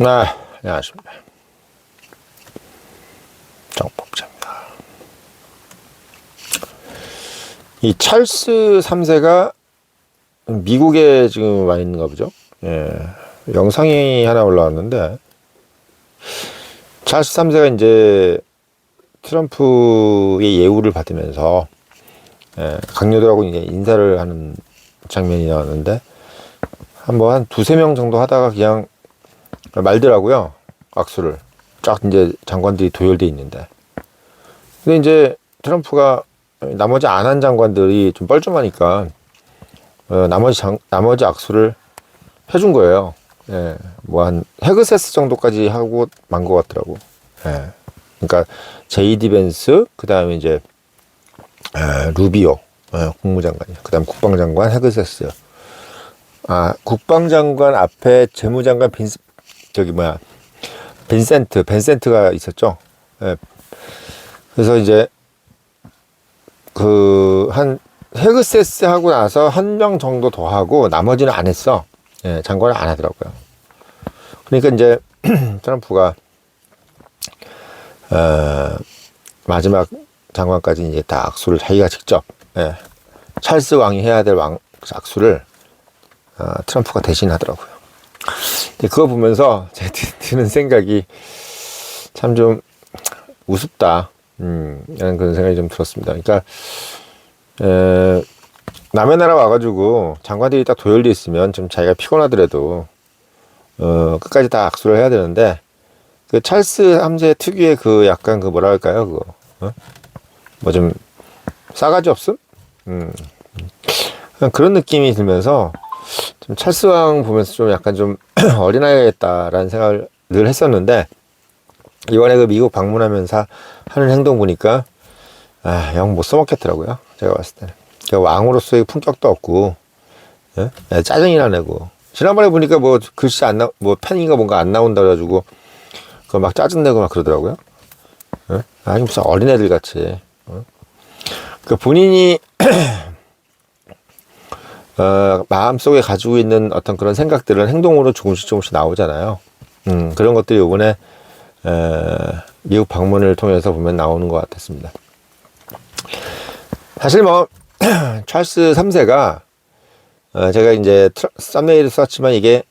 안녕하십니까. 정복자입니다. 이 찰스 3세가 미국에 지금 와 있는가 보죠. 예. 영상이 하나 올라왔는데, 찰스 3세가 이제 트럼프의 예우를 받으면서, 강요들하고 이제 인사를 하는 장면이 나왔는데, 한 두세 명 정도 하다가 그냥 말더라고요. 악수를. 쫙 이제 장관들이 도열돼 있는데. 근데 이제 트럼프가 나머지 안 한 장관들이 좀 뻘쭘하니까, 나머지 악수를 해준 거예요. 예. 한 헤그세스 정도까지 하고 만 것 같더라고. 예. 그러니까, 제이디 벤스, 그 다음에 이제, 루비오, 국무장관이요. 그 다음 국방장관 헤그세스. 국방장관 앞에 재무장관 벤센트가 있었죠. 예. 그래서 이제, 헤그세스 하고 나서 한 명 정도 더 하고 나머지는 안 했어. 예, 장관을 안 하더라고요. 그러니까 이제, 트럼프가, 마지막 장관까지 이제 다 악수를 자기가 직접, 찰스 왕이 해야 될 악수를, 트럼프가 대신 하더라고요. 그거 보면서 제가 드는 생각이 참 좀 우습다. 라는 그런 생각이 좀 들었습니다. 그러니까, 남의 나라 와가지고 장관들이 딱 도열돼 있으면 좀 자기가 피곤하더라도, 끝까지 다 악수를 해야 되는데, 그 찰스 3세 특유의 약간 뭐라 할까요? 뭐 좀 싸가지 없음? 그런 느낌이 들면서, 좀 찰스 왕 보면서 좀 약간 좀 어린아이겠다라는 생각을 늘 했었는데, 이번에 미국 방문하면서 하는 행동 보니까, 영 못 써먹겠더라고요. 제가 봤을 때는. 왕으로서의 품격도 없고, 짜증이나 내고. 지난번에 보니까 뭐 글씨 펜인가 뭔가 안 나온다 그래가지고, 그거 막 짜증내고 막 그러더라고요. 아니, 무슨 어린애들 같이. 본인이, 마음속에 가지고 있는 어떤 그런 생각들은 행동으로 조금씩 나오잖아요. 그런 것들이 이번에, 미국 방문을 통해서 보면 나오는 것 같았습니다. 사실 찰스 3세가, 제가 이제 썸네일을 썼지만 이게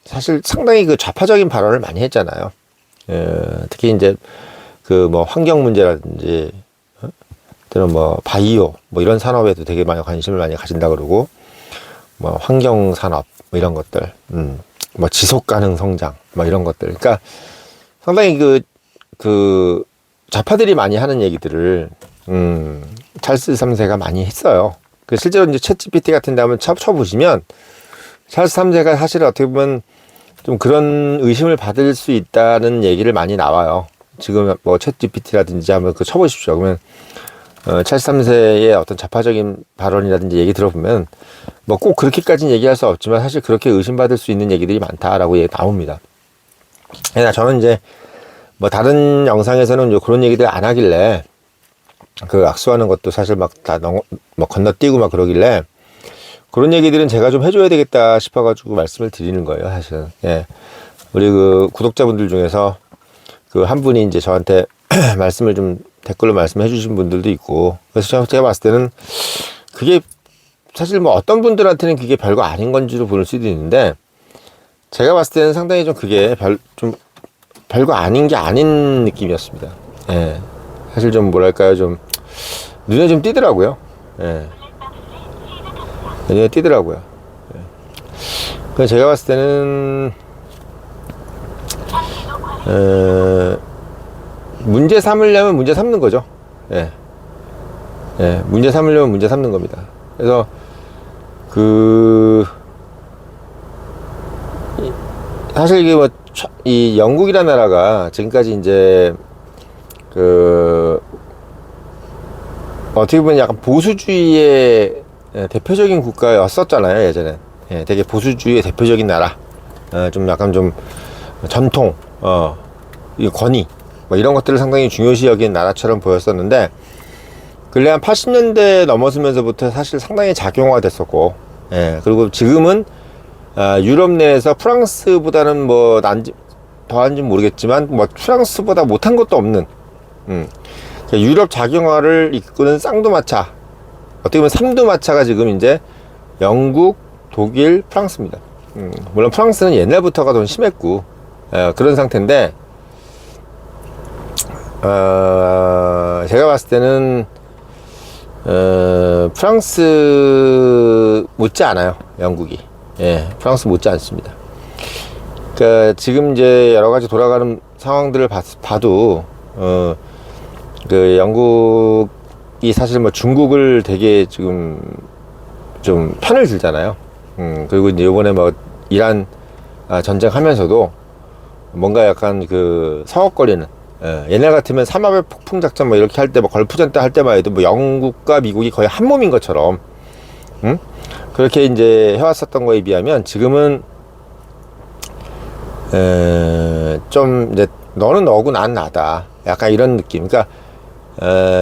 사실 상당히 좌파적인 발언을 많이 했잖아요. 특히 이제 환경 문제라든지, 또는 바이오, 이런 산업에도 되게 많이 관심을 많이 가진다 그러고, 환경 산업, 이런 것들, 지속 가능 성장, 이런 것들. 그러니까 상당히 좌파들이 많이 하는 얘기들을, 찰스 3세가 많이 했어요. 실제로 이제 챗 GPT 같은 데 한번 쳐보시면, 찰스 3세가 사실 어떻게 보면 좀 그런 의심을 받을 수 있다는 얘기를 많이 나와요. 지금 챗 GPT라든지 한번 쳐보십시오. 그러면, 찰스 3세의 어떤 좌파적인 발언이라든지 얘기 들어보면, 꼭 그렇게까지는 얘기할 수 없지만 사실 그렇게 의심받을 수 있는 얘기들이 많다라고 나옵니다. 저는 이제, 다른 영상에서는 그런 얘기들 안 하길래, 악수하는 것도 사실 다 건너뛰고 그러길래, 그런 얘기들은 제가 좀 해줘야 되겠다 싶어가지고 말씀을 드리는 거예요, 사실. 예. 우리 구독자분들 중에서 한 분이 이제 저한테 말씀을 좀 댓글로 말씀해 주신 분들도 있고, 그래서 제가 봤을 때는 그게 사실 어떤 분들한테는 그게 별거 아닌 건지로 보일 수도 있는데, 제가 봤을 때는 상당히 좀 그게 별거 아닌 게 아닌 느낌이었습니다. 예. 사실 좀 뭐랄까요, 좀 눈에 좀 띄더라고요. 예. 눈에 띄더라고요. 예. 그래서 제가 봤을 때는 문제 삼으려면 문제 삼는 거죠. 예. 예. 문제 삼으려면 문제 삼는 겁니다. 그래서 사실 이게 이 영국이라는 나라가 지금까지 이제 어떻게 보면 약간 보수주의의 대표적인 국가였었잖아요, 예전에. 예, 되게 보수주의의 대표적인 나라. 좀 약간 좀 전통, 이 권위, 이런 것들을 상당히 중요시 여긴 나라처럼 보였었는데, 근래 한 80년대 넘어서면서부터 사실 상당히 작용화가 됐었고, 예, 그리고 지금은 유럽 내에서 프랑스보다는 더한지 모르겠지만 뭐 프랑스보다 못한 것도 없는 그러니까 유럽 작용화를 이끄는 쌍두마차, 어떻게 보면 삼두마차가 지금 이제 영국, 독일, 프랑스입니다. 물론 프랑스는 옛날부터가 좀 심했고 그런 상태인데 제가 봤을 때는 프랑스 못지 않아요. 영국이. 예, 프랑스 못지 않습니다. 그러니까 지금 이제 여러 가지 돌아가는 상황들을 봐도 그 영국이 사실 뭐 중국을 되게 지금 좀 편을 들잖아요. 그리고 이제 이번에 뭐 이란 전쟁하면서도 뭔가 약간 그 서걱거리는, 옛날 같으면 삼합의 폭풍 작전 뭐 이렇게 할 때, 뭐 걸프전 때 할 때만 해도 뭐 영국과 미국이 거의 한 몸인 것처럼, 그렇게 이제 해왔었던 거에 비하면 지금은 좀 이제 너는 너고 난 나다, 약간 이런 느낌. 그러니까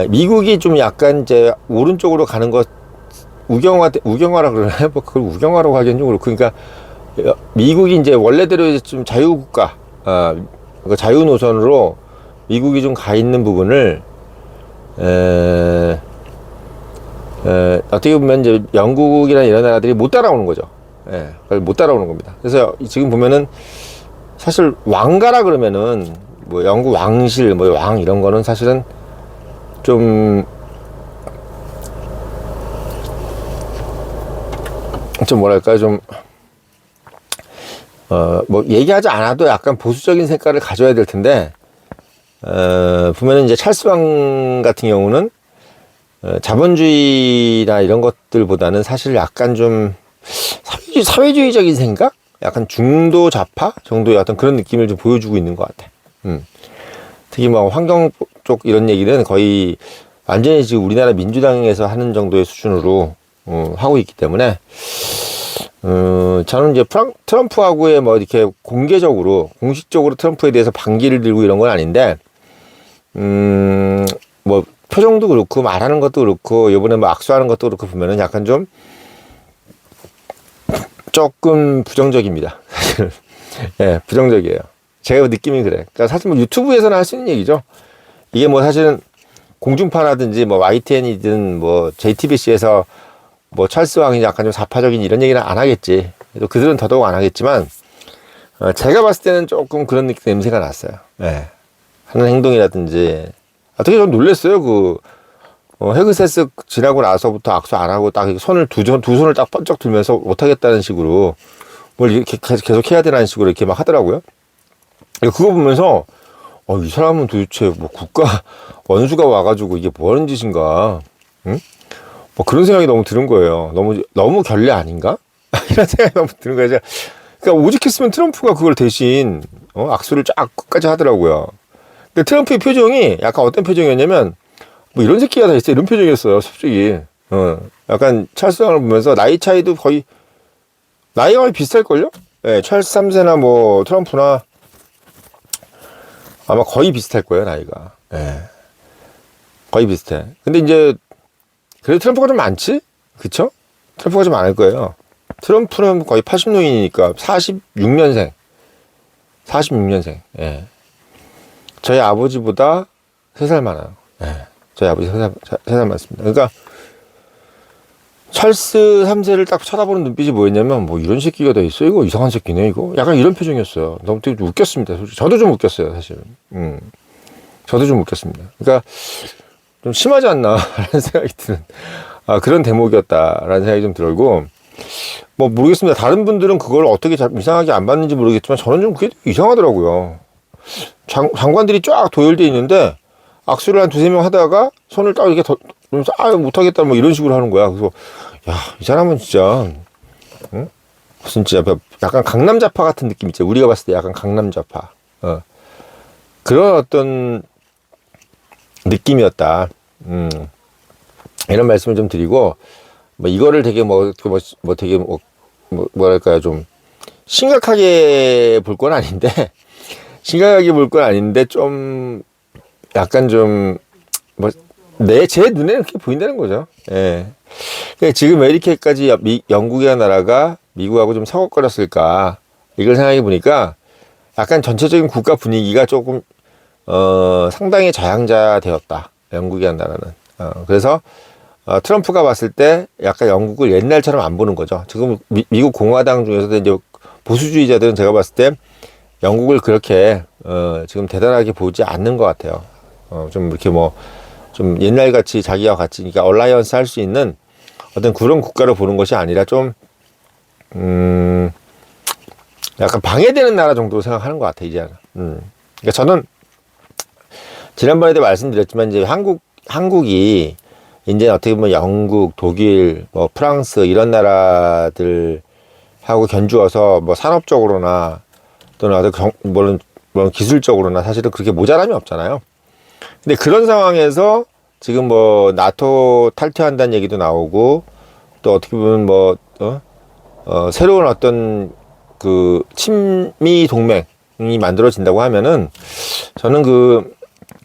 미국이 좀 약간 이제 오른쪽으로 가는 것, 우경화라 그러나요? 뭐 그걸 우경화라고 하기엔 좀 그렇고, 그러니까 미국이 이제 원래대로 이제 좀 자유국가, 그 자유 노선으로 미국이 좀 가 있는 부분을 어떻게 보면 이제 영국이나 이런 나라들이 못 따라오는 거죠. 그걸 못 따라오는 겁니다. 그래서 지금 보면은 사실 왕가라 그러면은 뭐 영국 왕실, 뭐 왕 이런 거는 사실은 좀 뭐랄까 뭐 얘기하지 않아도 약간 보수적인 색깔을 가져야 될 텐데, 보면은 이제 찰스 왕 같은 경우는 자본주의나 이런 것들보다는 사실 약간 좀 사회주의적인 생각? 약간 중도 좌파 정도의 어떤 그런 느낌을 좀 보여주고 있는 것 같아. 특히 뭐 환경 쪽 이런 얘기는 거의 완전히 지금 우리나라 민주당에서 하는 정도의 수준으로 하고 있기 때문에, 저는 이제 트럼프하고의 뭐 이렇게 공식적으로 트럼프에 대해서 반기를 들고 이런 건 아닌데, 뭐 표정도 그렇고 말하는 것도 그렇고 이번에 뭐 악수하는 것도 그렇고 보면은 약간 좀 조금 부정적입니다. 사실. 예, 부정적이에요. 제가 느낌이 그래. 그러니까 사실 뭐 유튜브에서는 할 수 있는 얘기죠. 이게 뭐 사실은 공중파라든지 뭐 YTN이든 뭐 JTBC에서 뭐 찰스 왕이 약간 좀 좌파적인 이런 얘기는 안 하겠지. 또 그들은 더더욱 안 하겠지만, 제가 봤을 때는 조금 그런 느낌 냄새가 났어요. 예. 하는 행동이라든지. 되게 좀 놀랬어요. 헤그세스 지나고 나서부터 악수 안 하고 딱 손을 두 손을 딱 번쩍 들면서 못하겠다는 식으로 뭘 이렇게 계속 해야 되는 식으로 이렇게 막 하더라고요. 그거 보면서, 이 사람은 도대체 뭐 국가 원수가 와가지고 이게 뭐 하는 짓인가. 응? 뭐 그런 생각이 너무 드는 거예요. 너무 결례 아닌가? 이런 생각이 너무 드는 거예요. 그러니까 오직했으면 트럼프가 그걸 대신, 악수를 쫙 끝까지 하더라고요. 근데 트럼프의 표정이 약간 어떤 표정이었냐면, 뭐 이런 새끼가 다 있어, 이런 표정이었어요, 솔직히. 약간 찰스 왕을 보면서 나이 차이도 거의, 나이가 거의 비슷할걸요? 네, 찰스 3세나 뭐 트럼프나 아마 거의 비슷할 거예요, 나이가. 네. 거의 비슷해. 근데 이제, 그래도 트럼프가 좀 많지? 그쵸? 트럼프가 좀 많을 거예요. 트럼프는 거의 80년이니까 46년생. 46년생. 예. 저희 아버지보다 3살 많아요. 예. 저희 아버지 3살 많습니다. 그러니까 찰스 3세를 딱 쳐다보는 눈빛이 뭐였냐면, 뭐 이런 새끼가 다 있어? 이거 이상한 새끼네, 이거? 약간 이런 표정이었어요. 너무 되게 웃겼습니다. 솔직히. 저도 좀 웃겼어요, 사실은. 저도 좀 웃겼습니다. 그러니까 좀 심하지 않나, 라는 생각이 드는, 그런 대목이었다라는 생각이 좀 들고, 뭐 모르겠습니다. 다른 분들은 그걸 어떻게 이상하게 안 봤는지 모르겠지만, 저는 좀 그게 이상하더라고요. 장관들이 쫙 도열되어 있는데, 악수를 한 두세 명 하다가, 손을 딱 이렇게 못하겠다, 뭐 이런 식으로 하는 거야. 그래서, 야, 이 사람은 진짜, 응? 무슨 진짜 약간 강남좌파 같은 느낌 있죠. 우리가 봤을 때 약간 강남좌파. 그런 어떤 느낌이었다. 이런 말씀을 좀 드리고, 뭐 이거를 되게 되게 뭐랄까요, 좀 심각하게 볼 건 아닌데 심각하게 볼 건 아닌데 좀 약간 좀 제 눈에는 그렇게 보인다는 거죠. 예. 그러니까 지금 왜 이렇게까지 영국이라는 나라가 미국하고 좀 서걱거렸을까, 이걸 생각해 보니까 약간 전체적인 국가 분위기가 조금 상당히 저양자되었다. 영국이란 나라는. 그래서 트럼프가 봤을 때 약간 영국을 옛날처럼 안 보는 거죠. 지금 미국 공화당 중에서도 이제 보수주의자들은 제가 봤을 때 영국을 그렇게 지금 대단하게 보지 않는 것 같아요. 좀 이렇게 뭐 좀 옛날같이 자기와 같이 그러니까 얼라이언스 할 수 있는 어떤 그런 국가로 보는 것이 아니라 좀 약간 방해되는 나라 정도로 생각하는 것 같아요, 이제는. 그러니까 저는 지난번에도 말씀드렸지만 이제 한국이 이제 어떻게 보면 영국, 독일, 뭐 프랑스 이런 나라들하고 견주어서 뭐 산업적으로나 또는 어떤 뭐 기술적으로나 사실은 그렇게 모자람이 없잖아요. 근데 그런 상황에서 지금 뭐 나토 탈퇴한다는 얘기도 나오고 또 어떻게 보면 뭐 새로운 어떤 그 친미 동맹이 만들어진다고 하면은 저는 그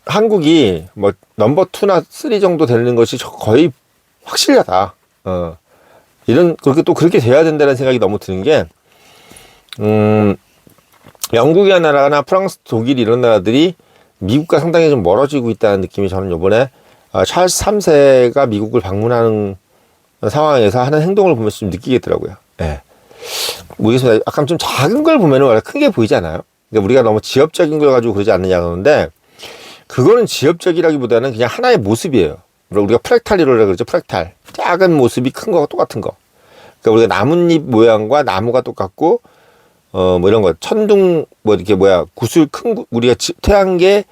한국이 뭐 넘버 2나 3 정도 되는 것이 거의 확실하다. 그렇게 또 그렇게 돼야 된다는 생각이 너무 드는 게 영국이나 나라나 프랑스, 독일 이런 나라들이 미국과 상당히 좀 멀어지고 있다는 느낌이 저는 요번에 찰스 3세가 미국을 방문하는 상황에서 하는 행동을 보면서 좀 느끼겠더라고요. 예. 모르겠습니다. 약간 좀 작은 걸 보면은 원래 큰 게 보이지 않아요? 그러니까 우리가 너무 지엽적인 걸 가지고 그러지 않느냐 그러는데 그거는 지엽적이라기보다는 그냥 하나의 모습이에요. 우리가 프랙탈이라고 그러죠. 프랙탈. 작은 모습이 큰 거가 똑같은 거. 그러니까 우리가 나뭇잎 모양과 나무가 똑같고 뭐 이런 거 천둥 뭐 이렇게 구슬 큰 우리가 태양계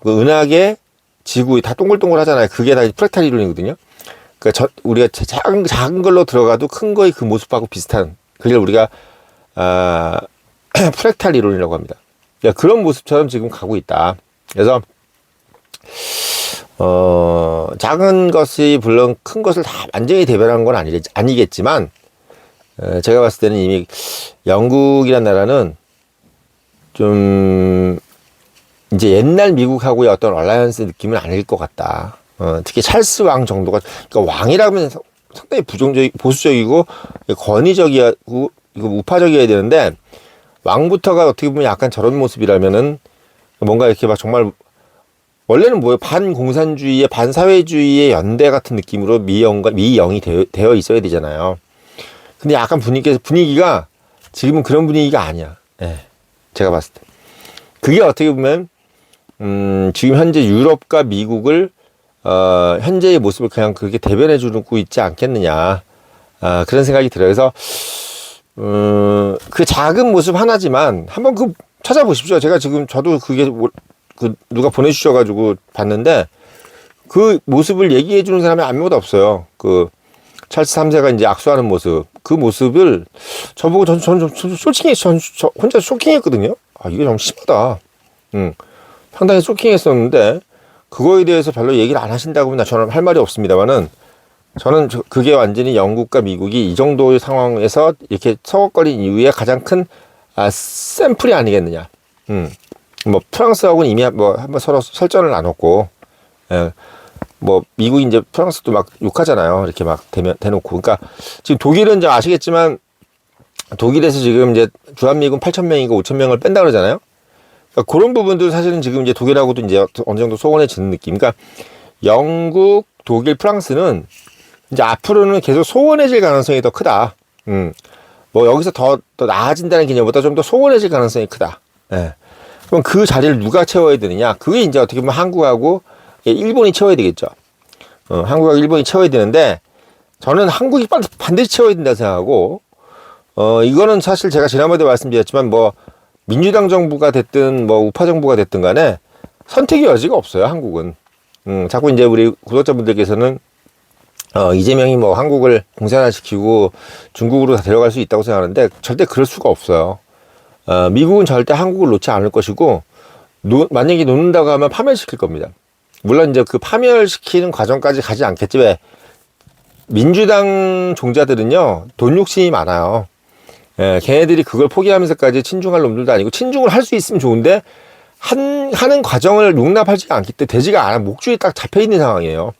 그 은하계 지구 다 동글동글 하잖아요. 그게 다 프랙탈 이론이거든요. 그러니까 우리가 작은 걸로 들어가도 큰 거의 그 모습하고 비슷한 그걸 우리가 프랙탈 이론이라고 합니다. 그러니까 그런 모습처럼 지금 가고 있다. 그래서 작은 것이 물론 큰 것을 다 완전히 대변한 건 아니겠지만 제가 봤을 때는 이미 영국이란 나라는 좀 이제 옛날 미국하고의 어떤 얼라이언스 느낌은 아닐 것 같다. 특히 찰스 왕 정도가 그러니까 왕이라면 상당히 보수적이고 권위적이고 이거 우파적이어야 되는데 왕부터가 어떻게 보면 약간 저런 모습이라면은 뭔가 이렇게 막 정말 원래는 뭐예요? 반공산주의의 반사회주의의 연대 같은 느낌으로 미영이 되어 있어야 되잖아요. 근데 약간 분위기가 지금은 그런 분위기가 아니야. 예, 제가 봤을 때. 그게 어떻게 보면 지금 현재 유럽과 미국을 현재의 모습을 그냥 그렇게 대변해 주고 있지 않겠느냐. 그런 생각이 들어요. 그래서 그 작은 모습 하나지만 한번 그 찾아보십시오. 제가 지금 저도 그게 누가 보내주셔가지고 봤는데 그 모습을 얘기해 주는 사람이 아무도 없어요. 그 찰스 3세가 이제 악수하는 모습, 그 모습을 저보고 전 솔직히 저 혼자 쇼킹했거든요. 이게 좀 심하다. 상당히 쇼킹했었는데 그거에 대해서 별로 얘기를 안 하신다고 하면 저는 할 말이 없습니다만은 저는 그게 완전히 영국과 미국이 이 정도의 상황에서 이렇게 서걱거린 이후에 가장 큰 샘플이 아니겠느냐. 뭐 프랑스하고는 이미 뭐 한번 서로 설전을 나눴고, 뭐 미국이 이제 프랑스도 막 욕하잖아요. 이렇게 막 대놓고. 그러니까 지금 독일은 이제 아시겠지만 독일에서 지금 이제 주한미군 8,000명이고 5,000명을 뺀다 그러잖아요. 그러니까 그런 부분도 사실은 지금 이제 독일하고도 이제 어느 정도 소원해지는 느낌. 그러니까 영국, 독일, 프랑스는 이제 앞으로는 계속 소원해질 가능성이 더 크다. 뭐 여기서 더 나아진다는 개념보다 좀 더 소원해질 가능성이 크다. 예. 그럼 그 자리를 누가 채워야 되느냐? 그게 이제 어떻게 보면 한국하고 일본이 채워야 되겠죠. 한국하고 일본이 채워야 되는데 저는 한국이 반드시 채워야 된다 생각하고 이거는 사실 제가 지난번에도 말씀드렸지만 뭐 민주당 정부가 됐든 뭐 우파 정부가 됐든 간에 선택의 여지가 없어요. 한국은. 자꾸 이제 우리 구독자분들께서는 이재명이 뭐 한국을 공산화시키고 중국으로 다 데려갈 수 있다고 생각하는데 절대 그럴 수가 없어요. 미국은 절대 한국을 놓지 않을 것이고 만약에 놓는다고 하면 파멸시킬 겁니다. 물론 이제 그 파멸시키는 과정까지 가지 않겠지. 왜? 민주당 종자들은요 돈 욕심이 많아요. 걔네들이 그걸 포기하면서까지 친중할 놈들도 아니고 친중을 할 수 있으면 좋은데 하는 과정을 용납하지가 않기 때문에 되지가 않아. 목줄이 딱 잡혀 있는 상황이에요.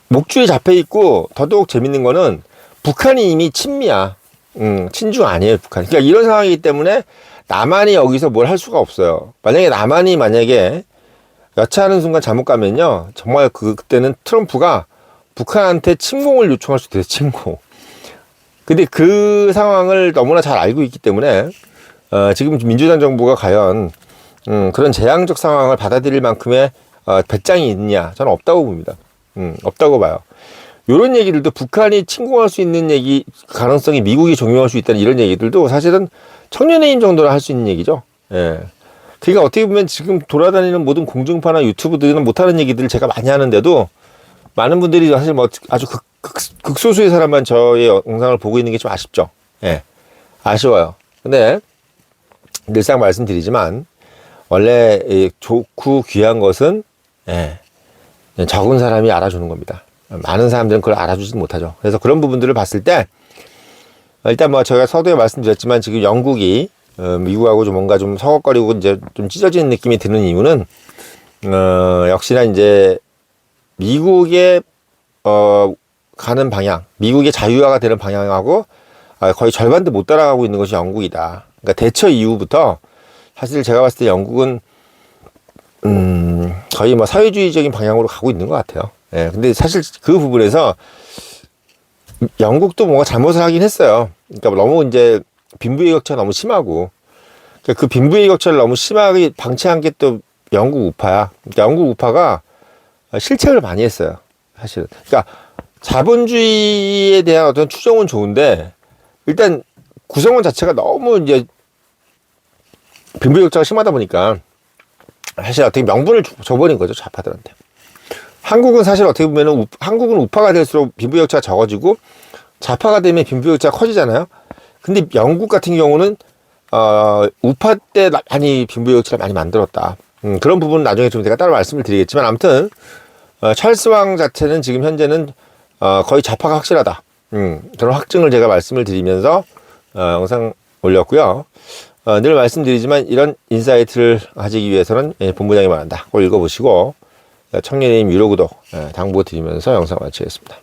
목줄이 잡혀 있고 더더욱 재밌는 거는 북한이 이미 친미야. 친중 아니에요, 북한. 그러니까 이런 상황이기 때문에 남한이 여기서 뭘 할 수가 없어요. 만약에 남한이 여차하는 순간 잘못 가면요, 정말 그때는 트럼프가 북한한테 침공을 요청할 수도 있어요. 침공. 근데 그 상황을 너무나 잘 알고 있기 때문에 지금 민주당 정부가 과연 그런 재앙적 상황을 받아들일 만큼의 배짱이 있냐? 저는 없다고 봅니다. 없다고 봐요. 이런 얘기들도, 북한이 침공할 수 있는 가능성이 미국이 종용할 수 있다는 이런 얘기들도 사실은 청년의힘 정도는 할 수 있는 얘기죠. 예. 그러니까 어떻게 보면 지금 돌아다니는 모든 공중파나 유튜브들은 못하는 얘기들을 제가 많이 하는데도 많은 분들이 사실 뭐 아주 극소수의 사람만 저의 영상을 보고 있는 게 좀 아쉽죠. 예. 아쉬워요. 근데 늘상 말씀드리지만 원래 좋고 귀한 것은 적은 사람이 알아주는 겁니다. 많은 사람들은 그걸 알아주지 못하죠. 그래서 그런 부분들을 봤을 때 일단 뭐 제가 서두에 말씀드렸지만 지금 영국이 미국하고 좀 뭔가 좀 서걱거리고 이제 좀 찢어지는 느낌이 드는 이유는 역시나 이제 미국의 가는 방향, 미국의 자유화가 되는 방향하고 거의 절반도 못 따라가고 있는 것이 영국이다. 그러니까 대처 이후부터 사실 제가 봤을 때 영국은 거의 뭐 사회주의적인 방향으로 가고 있는 것 같아요. 예, 근데 사실 그 부분에서 영국도 뭔가 잘못을 하긴 했어요. 그러니까 너무 이제 빈부의 격차가 너무 심하고, 그러니까 그 빈부의 격차를 너무 심하게 방치한 게 또 영국 우파야. 그러니까 영국 우파가 실책을 많이 했어요. 사실은. 그러니까 자본주의에 대한 어떤 추정은 좋은데 일단 구성원 자체가 너무 이제 빈부의 격차가 심하다 보니까 사실 어떻게 명분을 줘버린 거죠, 좌파들한테. 한국은 사실 어떻게 보면은 한국은 우파가 될수록 빈부의 격차가 적어지고 좌파가 되면 빈부의 격차가 커지잖아요. 근데 영국 같은 경우는 우파 때 많이 빈부의 격차를 많이 만들었다. 그런 부분은 나중에 좀 제가 따로 말씀을 드리겠지만, 아무튼 찰스 왕 자체는 지금 현재는 거의 좌파가 확실하다. 그런 확증을 제가 말씀을 드리면서 영상 올렸고요. 늘 말씀드리지만 이런 인사이트를 가지기 위해서는 본부장이 말한다. 꼭 읽어보시고 청년의힘 유료 구독 당부드리면서 영상 마치겠습니다.